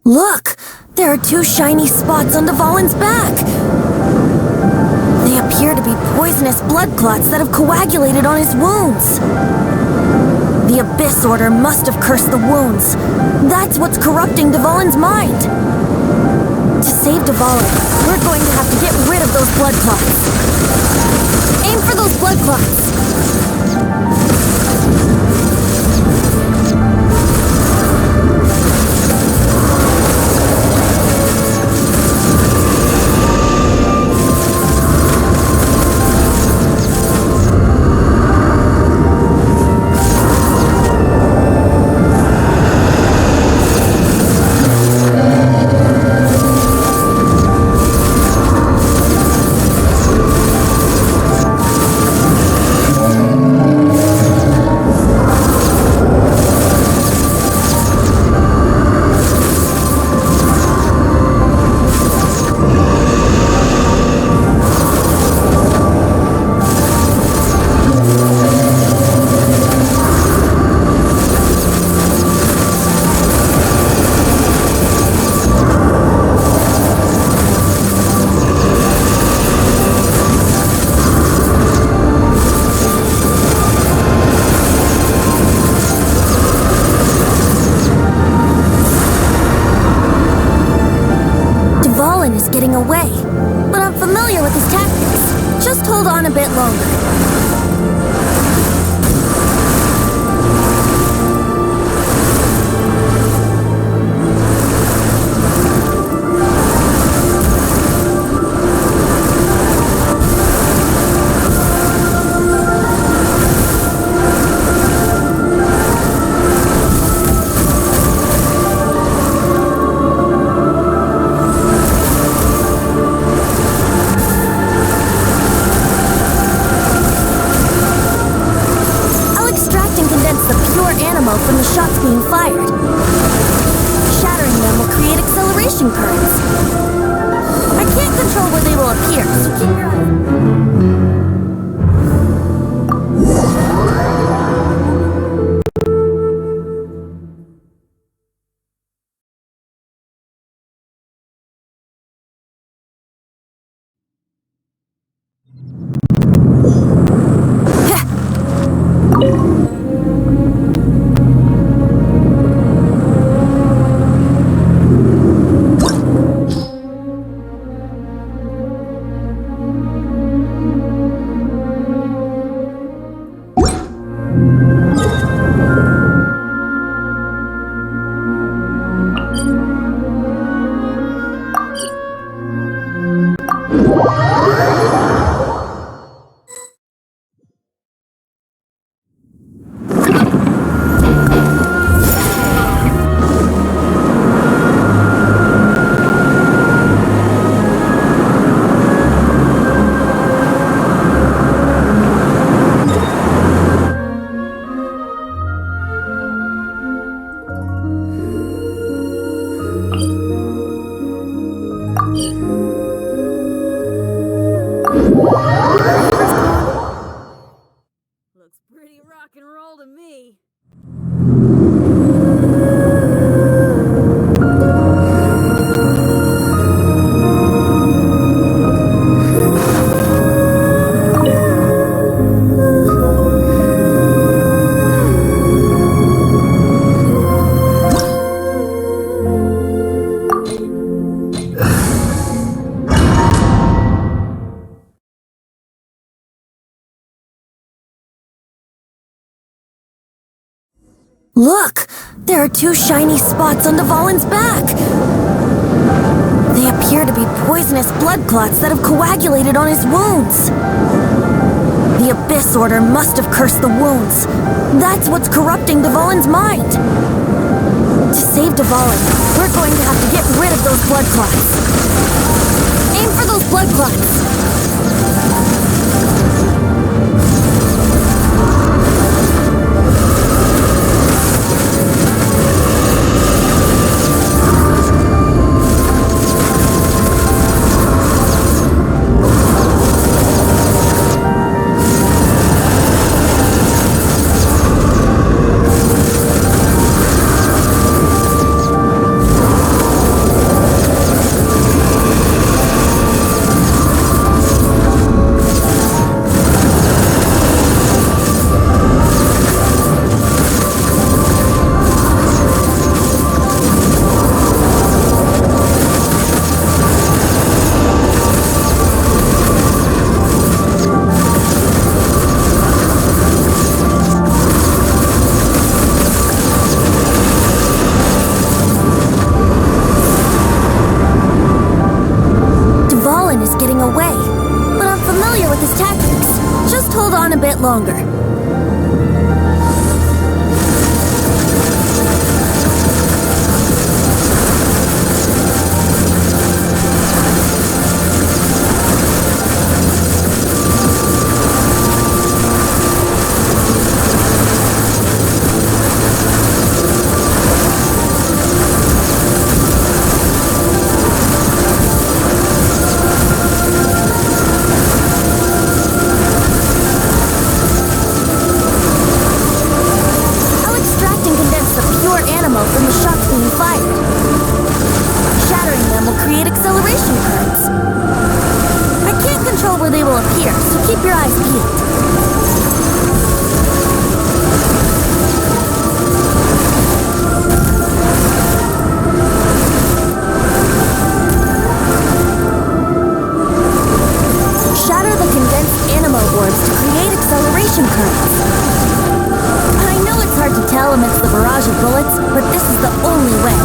Look! There are two shiny spots on Dvalin's back! They appear to be poisonous blood clots that have coagulated on his wounds. The Abyss Order must have cursed the wounds. That's what's corrupting Dvalin's mind. To save Dvalin, we're going to have to get rid of those blood clots. Aim for those blood clots! Getting away, but I'm familiar with his tactics. Just hold on a bit longer. From the shots being fired. Shattering them will create acceleration currents. I can't control where they will appear, so keep your eye. Looks pretty rock and roll to me. Look! There are two shiny spots on Dvalin's back! They appear to be poisonous blood clots that have coagulated on his wounds. The Abyss Order must have cursed the wounds. That's what's corrupting Dvalin's mind. To save Dvalin, we're going to have to get rid of those blood clots. Aim for those blood clots! away, but I'm familiar with his tactics. Just hold on a bit longer. From the shocks being fired. Shattering them will create acceleration currents. I can't control where they will appear, so keep your eyes peeled. Shatter the condensed animo orbs to create acceleration currents. I know it's hard to tell amidst the barrage of bullets, but this is the only way.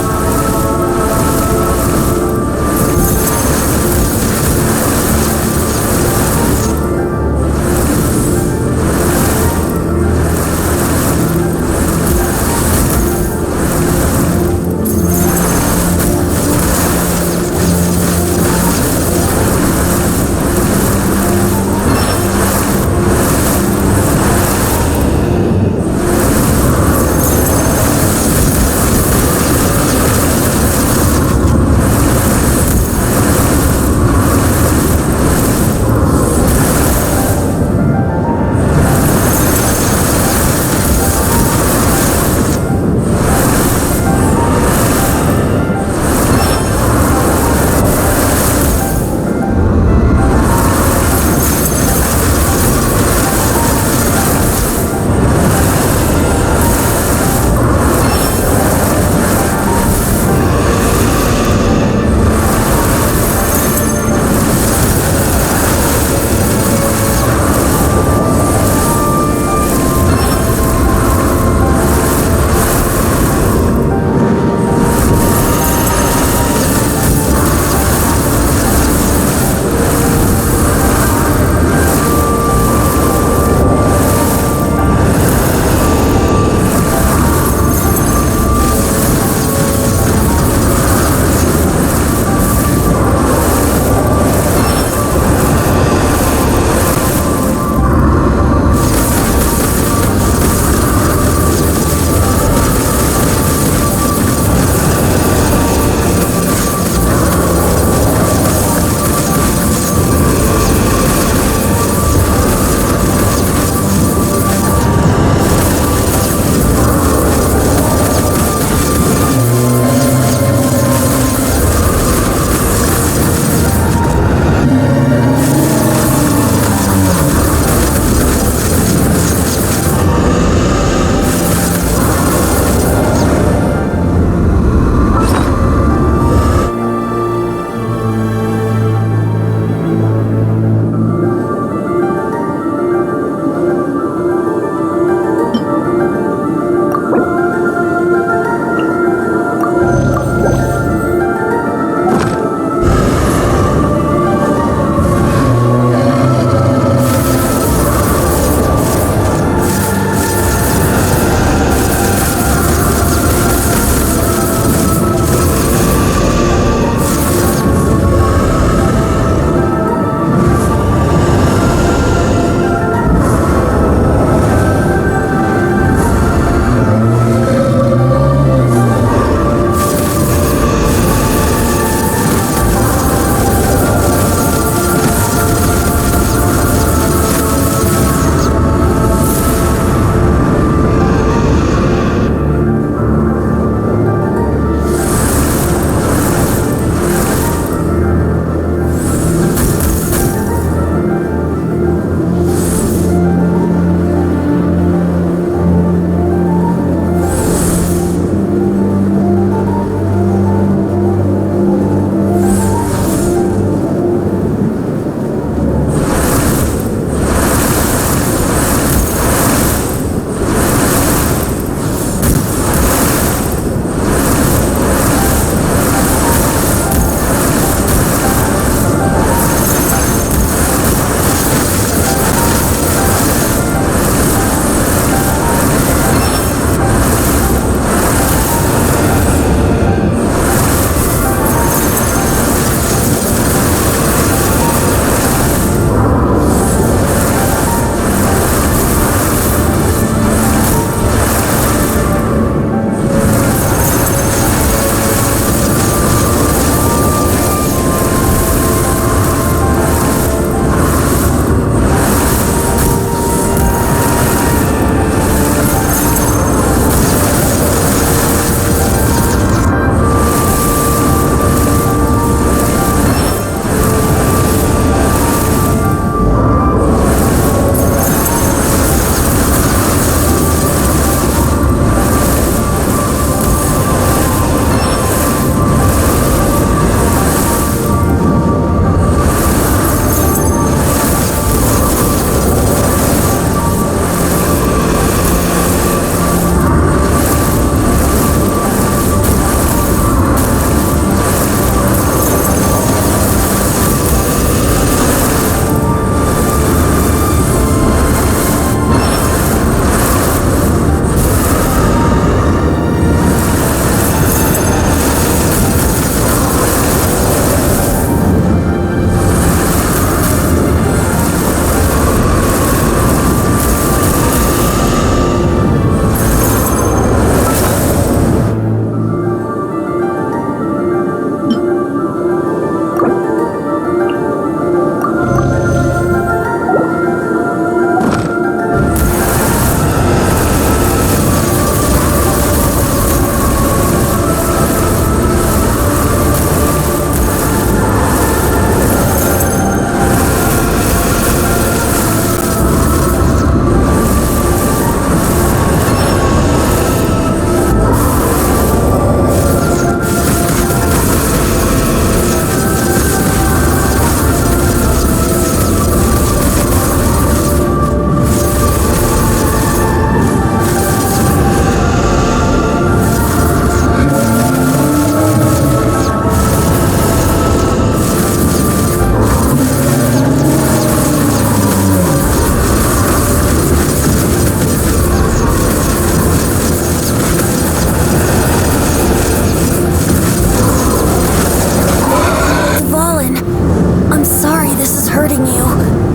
this is hurting you.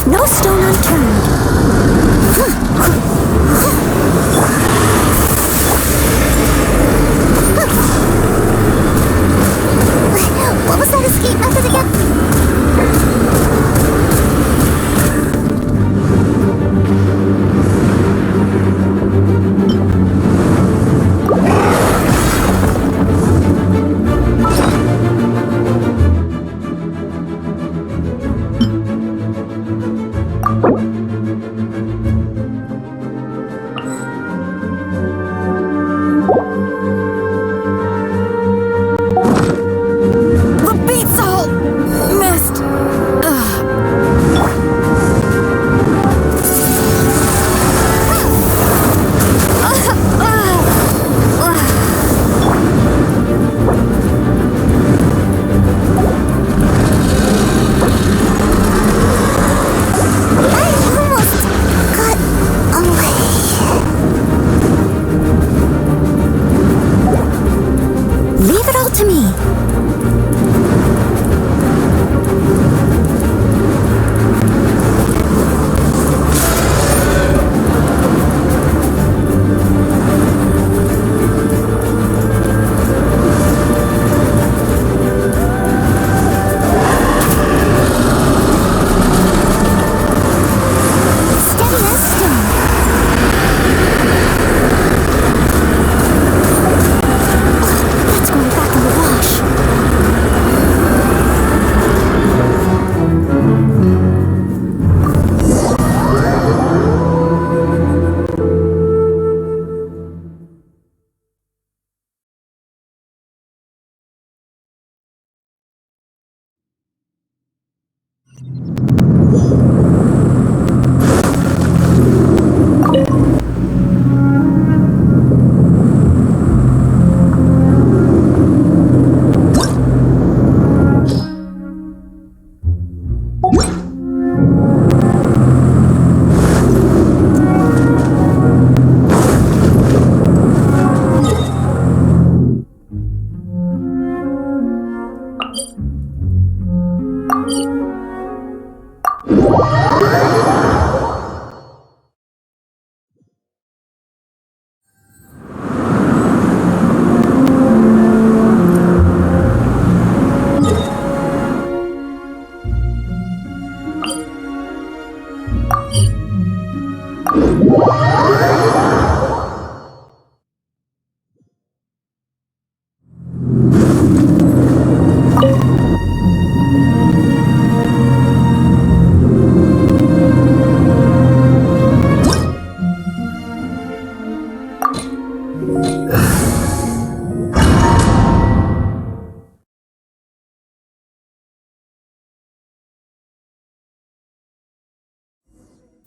No stone unturned. What was that escape method again?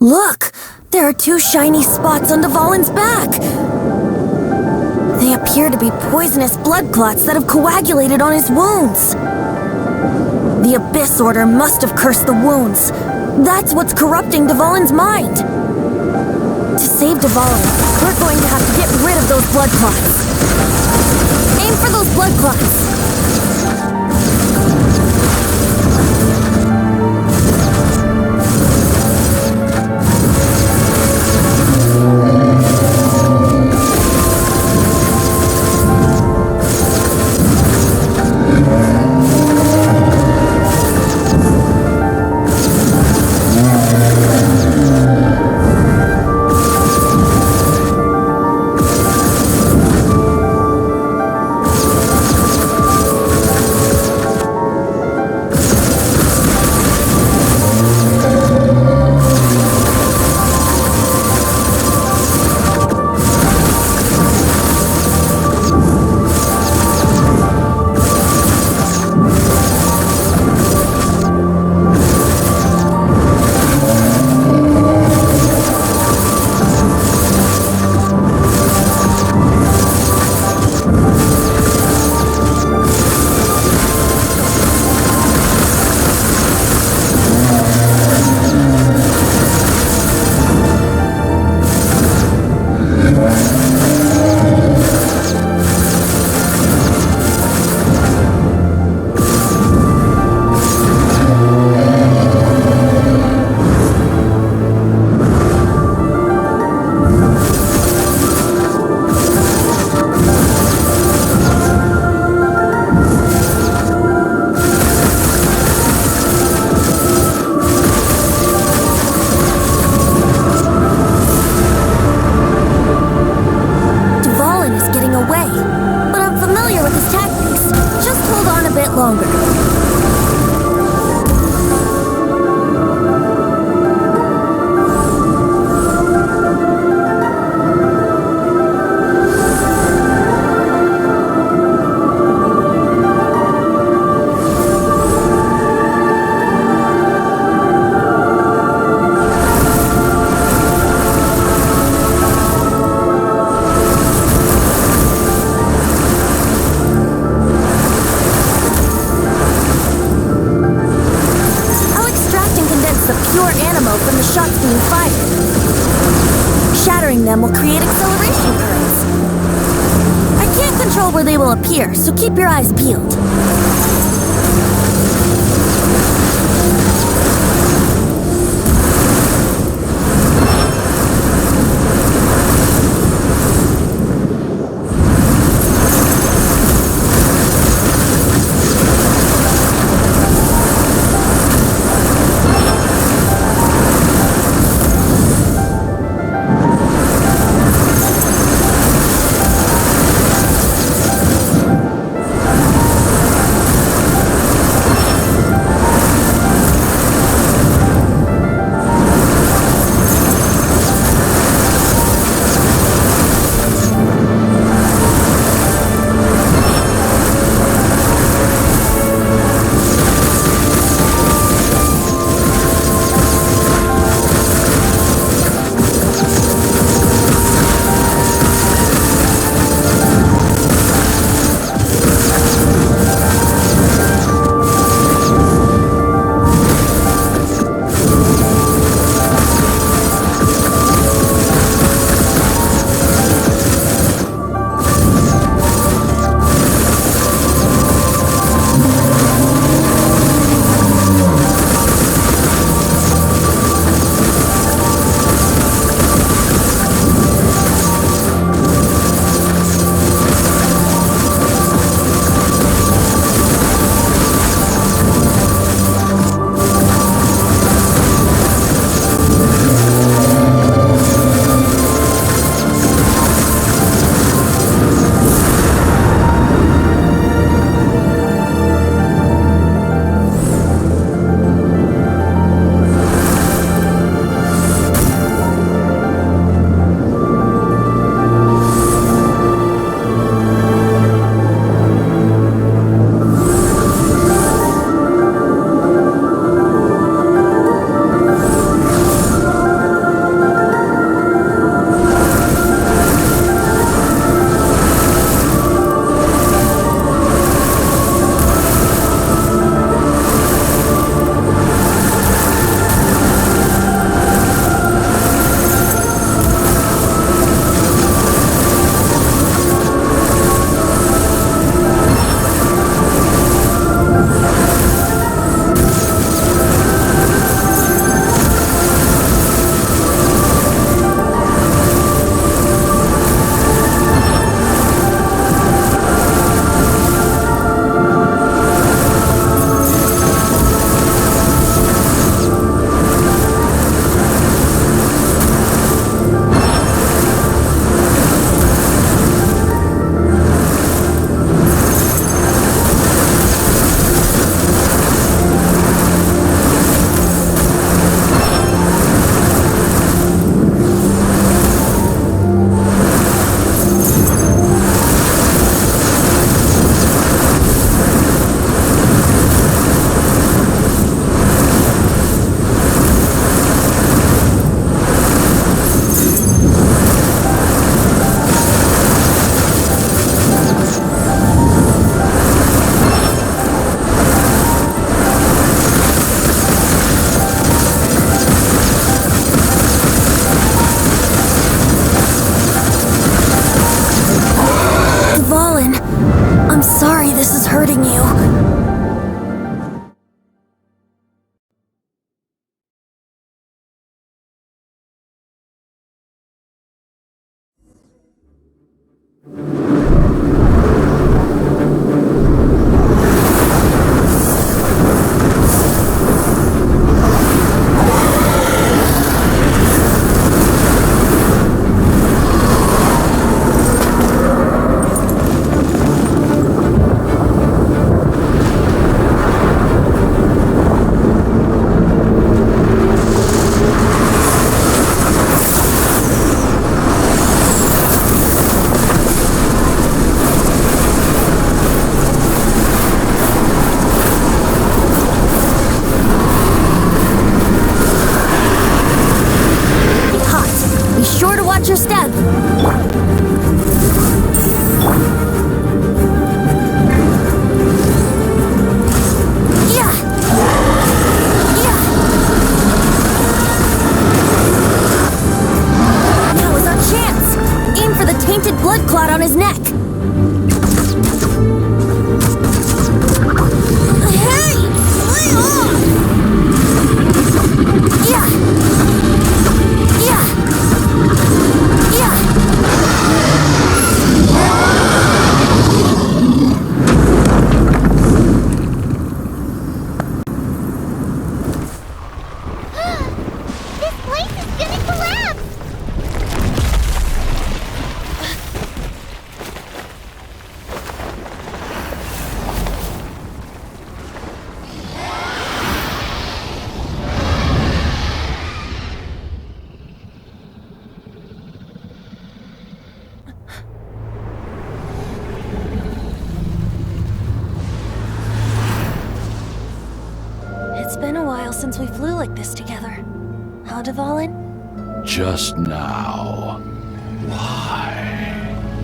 Look! There are two shiny spots on Dvalin's back! They appear to be poisonous blood clots that have coagulated on his wounds. The Abyss Order must have cursed the wounds. That's what's corrupting Dvalin's mind. To save Dvalin, we're going to have to get rid of those blood clots. Aim for those blood clots! scattering them will create acceleration currents. I can't control where they will appear, so keep your eyes peeled. hurting you. Watch your step. Yeah. Yeah. Now is our blood clot on his neck. Hey! Lay off! Yeah! Yeah! Yeah! This place is gonna collapse! It's been a while since we flew like this together. Huh, Dvalin? Just now. Why?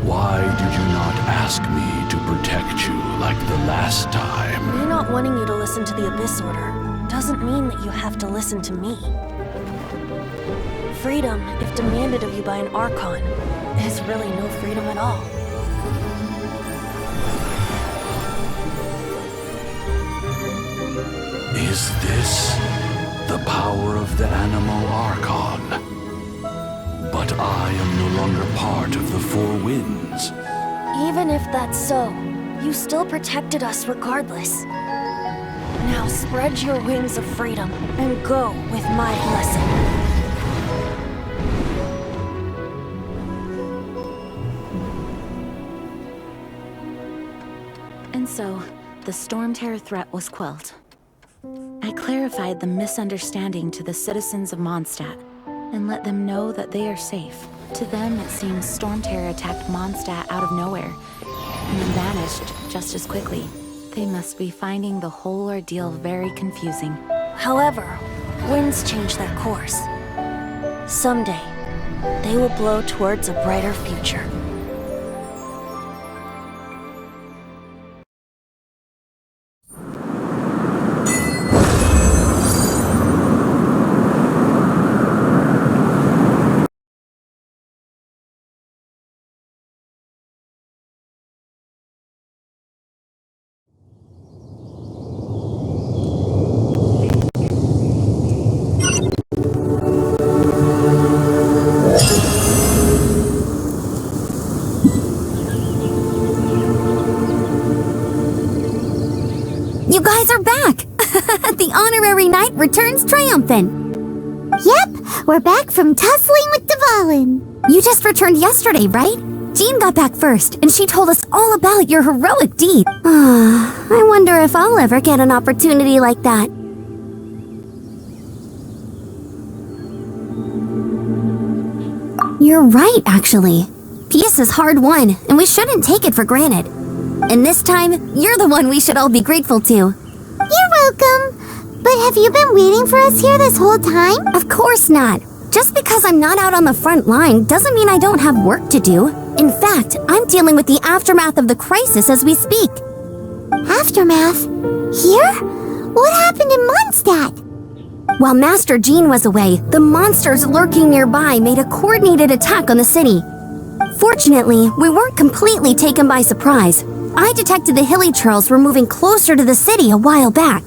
Why did you not ask me to protect you like the last time? Me not wanting you to listen to the Abyss Order doesn't mean that you have to listen to me. Freedom, if demanded of you by an Archon, is really no freedom at all. Is this the power of the Animal Archon? But I am no longer part of the Four Winds. Even if that's so, you still protected us regardless. Now spread your wings of freedom and go with my blessing. And so, the Stormterror threat was quelled. I clarified the misunderstanding to the citizens of Mondstadt, and let them know that they are safe. To them, it seems Stormterror attacked Mondstadt out of nowhere, and then vanished just as quickly. They must be finding the whole ordeal very confusing. However, winds change their course. Someday, they will blow towards a brighter future. You guys are back! The honorary knight returns triumphant! Yep, we're back from tussling with Dvalin. You just returned yesterday, right? Jean got back first, and she told us all about your heroic deed. I wonder if I'll ever get an opportunity like that. You're right, actually. Peace is hard won, and we shouldn't take it for granted. And this time, you're the one we should all be grateful to. You're welcome. But have you been waiting for us here this whole time? Of course not. Just because I'm not out on the front line doesn't mean I don't have work to do. In fact, I'm dealing with the aftermath of the crisis as we speak. Aftermath? Here? What happened in Mondstadt? While Master Jean was away, the monsters lurking nearby made a coordinated attack on the city. Fortunately, we weren't completely taken by surprise. I detected the Hilly Churls were moving closer to the city a while back.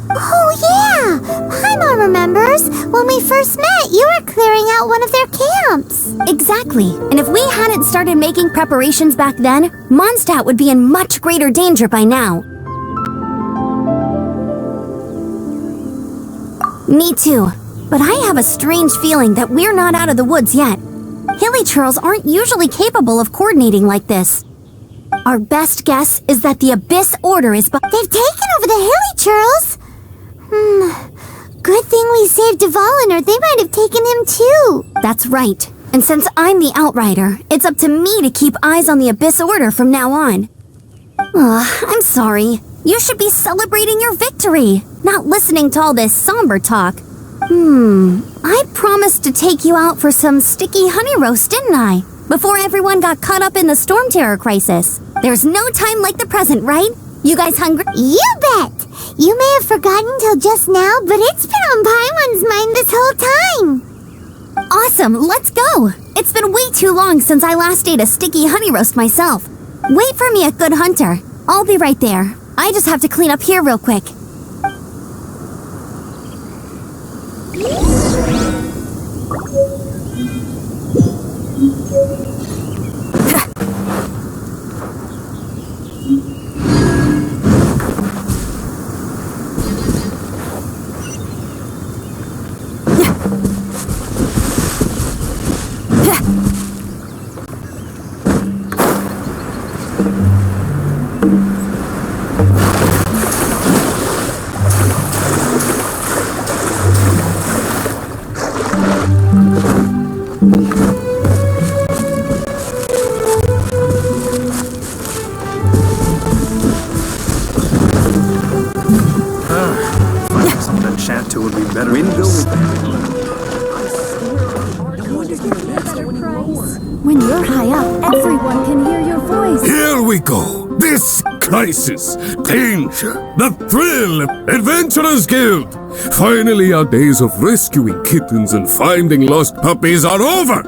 Oh yeah! Paimon remembers. When we first met, you were clearing out one of their camps. Exactly. And if we hadn't started making preparations back then, Mondstadt would be in much greater danger by now. Me too. But I have a strange feeling that we're not out of the woods yet. Hilly Churls aren't usually capable of coordinating like this. Our best guess is that the Abyss Order is They've taken over the Hilly Churls? Good thing we saved Dvalin, or they might have taken him too. That's right. And since I'm the Outrider, it's up to me to keep eyes on the Abyss Order from now on. I'm sorry. You should be celebrating your victory, not listening to all this somber talk. I promised to take you out for some sticky honey roast, didn't I? Before everyone got caught up in the Stormterror crisis. There's no time like the present, right? You guys hungry? You bet! You may have forgotten till just now, but it's been on Paimon's mind this whole time. Awesome, let's go! It's been way too long since I last ate a sticky honey roast myself. Wait for me at Good Hunter. I'll be right there. I just have to clean up here real quick. When you're high up, everyone can hear your voice. Here we go. This crisis, danger, the thrill, Adventurers Guild. Finally, our days of rescuing kittens and finding lost puppies are over.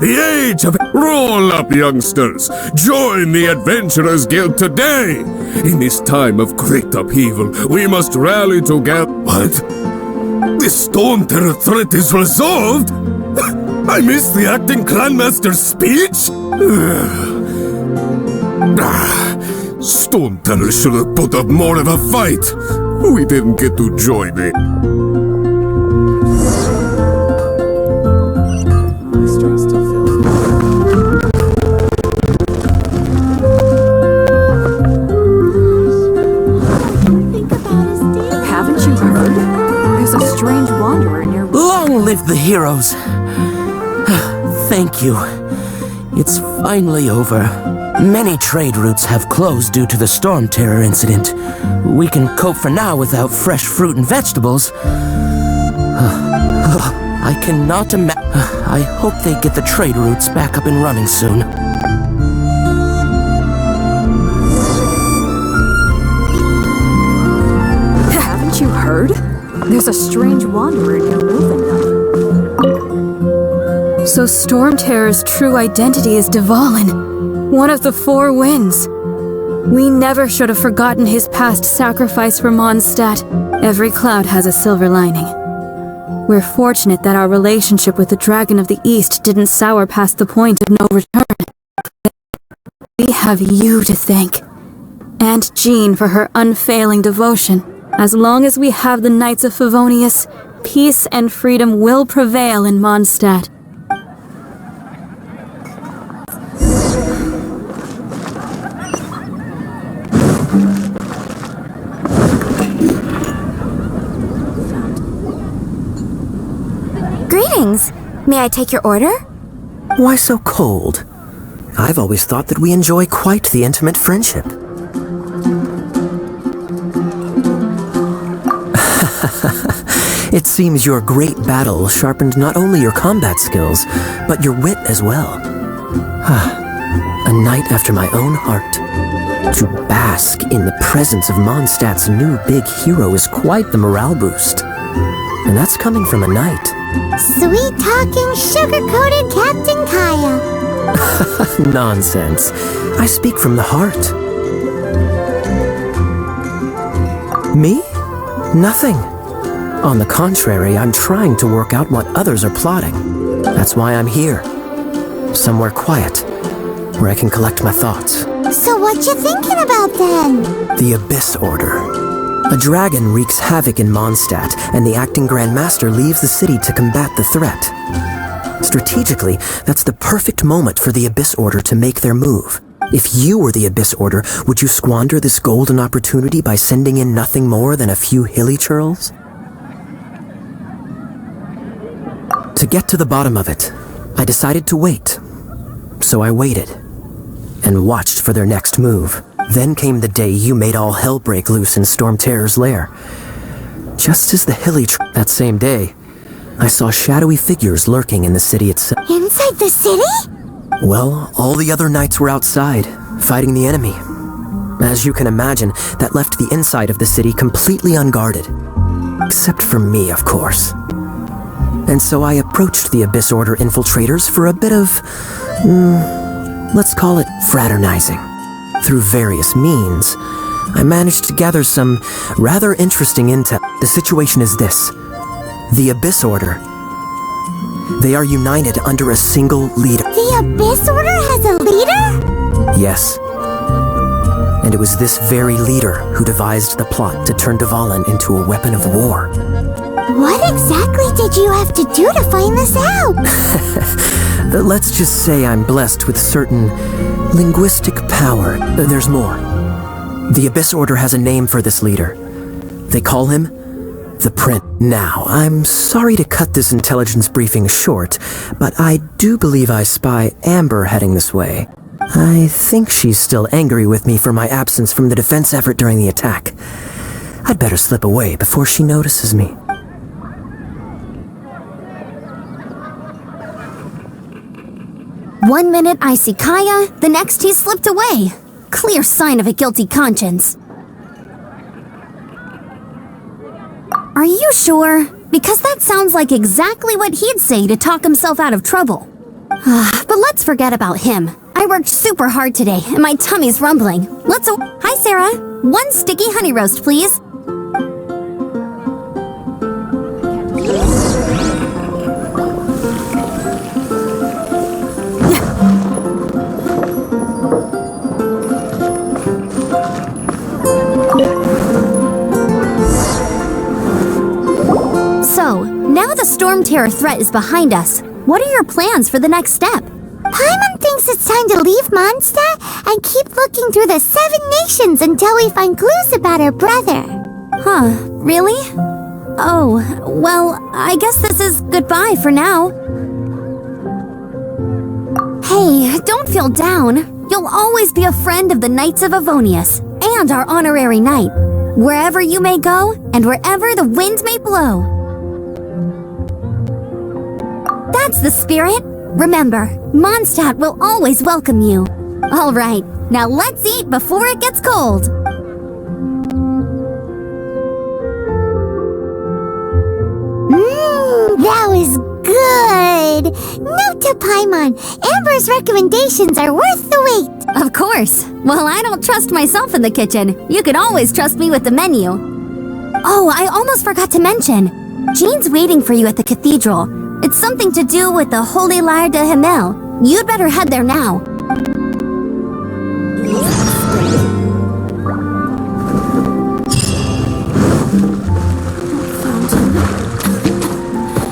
The age of roll up, youngsters. Join the Adventurers Guild today. In this time of great upheaval, we must rally together. What? The Stormterror threat is resolved? I missed the acting clanmaster's speech? Stormterror should have put up more of a fight. We didn't get to join it. Haven't you heard? There's a strange wanderer near. Long live the heroes! Thank you. It's finally over. Many trade routes have closed due to the Stormterror incident. We can cope for now without fresh fruit and vegetables. I cannot imagine. I hope they get the trade routes back up and running soon. Haven't you heard? There's a strange wanderer near Wolfendom. So Stormterror's true identity is Dvalin, one of the Four Winds. We never should have forgotten his past sacrifice for Mondstadt. Every cloud has a silver lining. We're fortunate that our relationship with the Dragon of the East didn't sour past the point of no return. We have you to thank. And Jean for her unfailing devotion. As long as we have the Knights of Favonius, peace and freedom will prevail in Mondstadt. Greetings. May I take your order? Why so cold? I've always thought that we enjoy quite the intimate friendship. It seems your great battle sharpened not only your combat skills, but your wit as well. A knight after my own heart. To bask in the presence of Mondstadt's new big hero is quite the morale boost. And that's coming from a knight. Sweet-talking, sugar-coated Captain Kaya. Nonsense. I speak from the heart. Me? Nothing. On the contrary, I'm trying to work out what others are plotting. That's why I'm here. Somewhere quiet, where I can collect my thoughts. So what you thinking about then? The Abyss Order. A dragon wreaks havoc in Mondstadt, and the acting Grand Master leaves the city to combat the threat. Strategically, that's the perfect moment for the Abyss Order to make their move. If you were the Abyss Order, would you squander this golden opportunity by sending in nothing more than a few hilly churls? To get to the bottom of it, I decided to wait. So I waited, and watched for their next move. Then came the day you made all hell break loose in Stormterror's lair. Just as the hilly that same day, I saw shadowy figures lurking in the city itself. Inside the city? Well, all the other knights were outside, fighting the enemy. As you can imagine, that left the inside of the city completely unguarded. Except for me, of course. And so I approached the Abyss Order infiltrators for a bit of, let's call it fraternizing. Through various means, I managed to gather some rather interesting intel. The situation is this. The Abyss Order. They are united under a single leader. The Abyss Order has a leader? Yes. And it was this very leader who devised the plot to turn Dvalin into a weapon of war. What exactly did you have to do to find this out? Let's just say I'm blessed with certain linguistic power. There's more. The Abyss Order has a name for this leader. They call him the Prince. Now, I'm sorry to cut this intelligence briefing short, but I do believe I spy Amber heading this way. I think she's still angry with me for my absence from the defense effort during the attack. I'd better slip away before she notices me. One minute I see Kaya, the next he slipped away. Clear sign of a guilty conscience. Are you sure? Because that sounds like exactly what he'd say to talk himself out of trouble. But let's forget about him. I worked super hard today, and my tummy's rumbling. Hi, Sarah. 1 sticky honey roast, please. So, now the Stormterror threat is behind us. What are your plans for the next step? Paimon thinks it's time to leave Mondstadt and keep looking through the 7 nations until we find clues about her brother. Huh, really? Oh, well, I guess this is goodbye for now. Hey, don't feel down. You'll always be a friend of the Knights of Avonius and our honorary knight. Wherever you may go and wherever the wind may blow. That's the spirit. Remember, Mondstadt will always welcome you. All right, now let's eat before it gets cold. That was good. Note to Paimon, Amber's recommendations are worth the wait. Of course. Well, I don't trust myself in the kitchen. You can always trust me with the menu. Oh, I almost forgot to mention. Jean's waiting for you at the cathedral. It's something to do with the Holy Lyre de Himmel. You'd better head there now.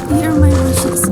Hear my wishes.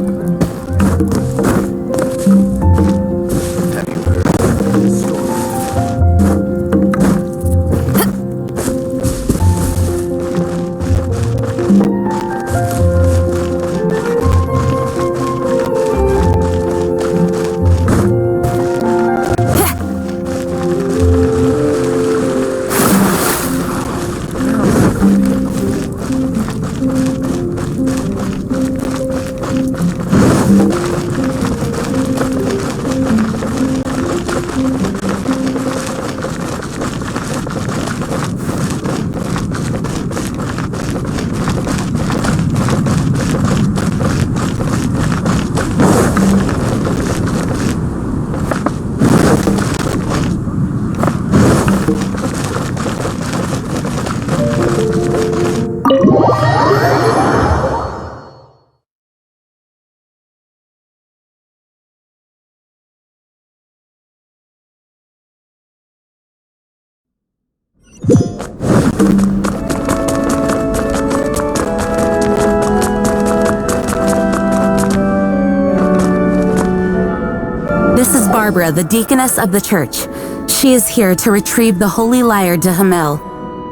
This is Barbara, the deaconess of the church. She is here to retrieve the Holy Lyre de Himmel.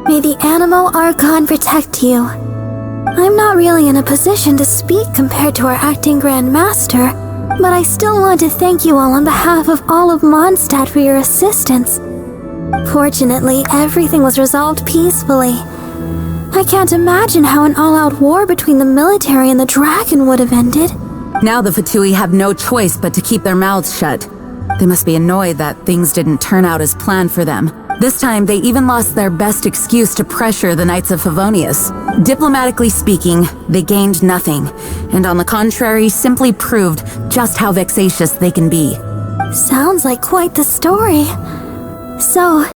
May the Animo Archon protect you. I'm not really in a position to speak compared to our acting Grand Master, but I still want to thank you all on behalf of all of Mondstadt for your assistance. Fortunately, everything was resolved peacefully. I can't imagine how an all-out war between the military and the dragon would have ended. Now the Fatui have no choice but to keep their mouths shut. They must be annoyed that things didn't turn out as planned for them. This time, they even lost their best excuse to pressure the Knights of Favonius. Diplomatically speaking, they gained nothing, and on the contrary, simply proved just how vexatious they can be. Sounds like quite the story. So,